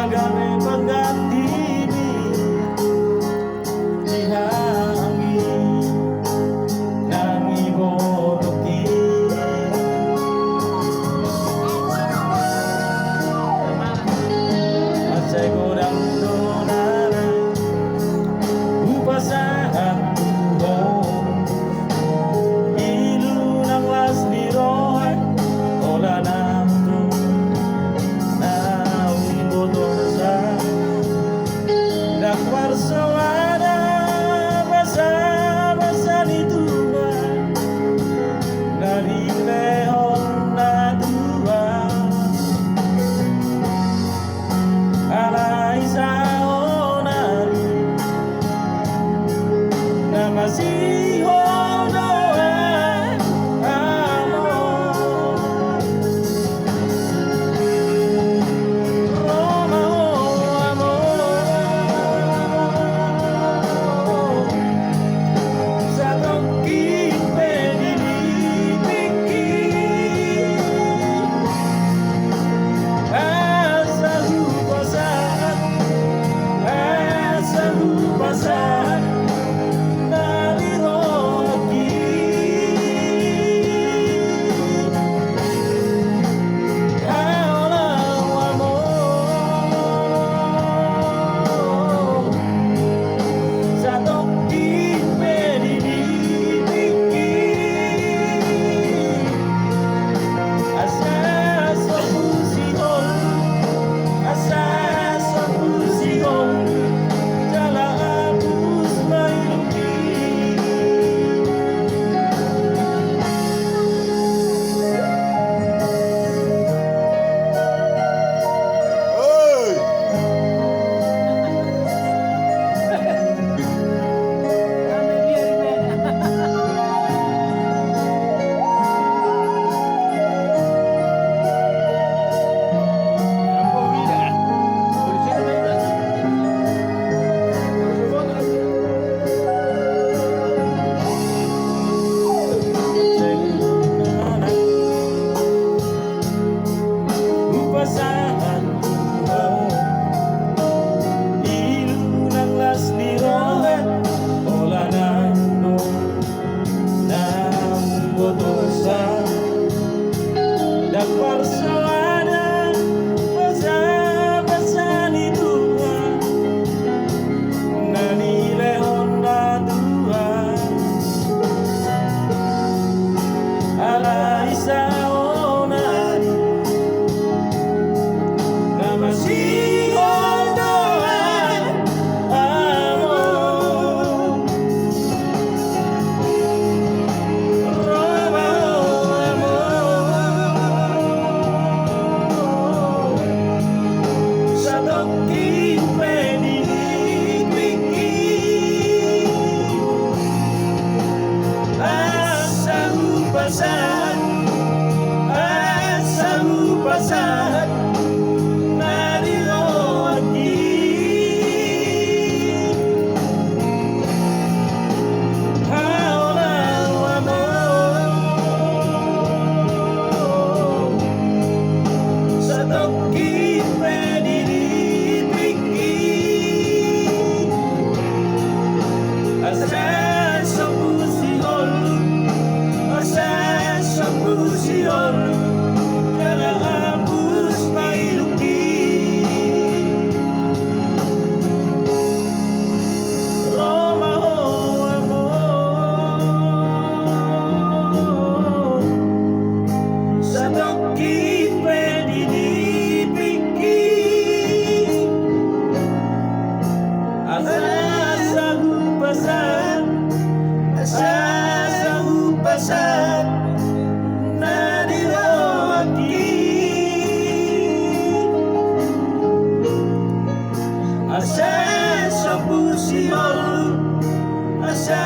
Agame pagkatini Ihangi Nang ibotoki Asay kurang donara Upasahan buhon Ilu ng las ni Roy Ola namto Na umibotong sa Nakwarsoana Basa-basa ni Tuhan Narilehon na Tuhan Alay sa onari Na masiho doon amor Roma o amor Sa tongking penilipiki Asa lupasan Naliroki Kau lang amor Sa tongking penilipiki Asa sa pusihon Asa sa pusihon Jala hapus mailuki Upasahan buhon Ilu ng las ni Rohet Ola nando Na umbotosan Dakwarsoana Basa-basa ni Tuhan Nanilehon na Tuhan Alay sa onari Na masiho doon amor Roma o amor Sa tongking penilipiki Asa lupasan Naliroki Kau lang amor Sa tongking penilipiki Asa sa pusihon Asa sa pusihon Jala hapus mailuki Roma o amor Sa tongking penilipiki Asa sa hupasan Naliroki Asa sa pusihon Asa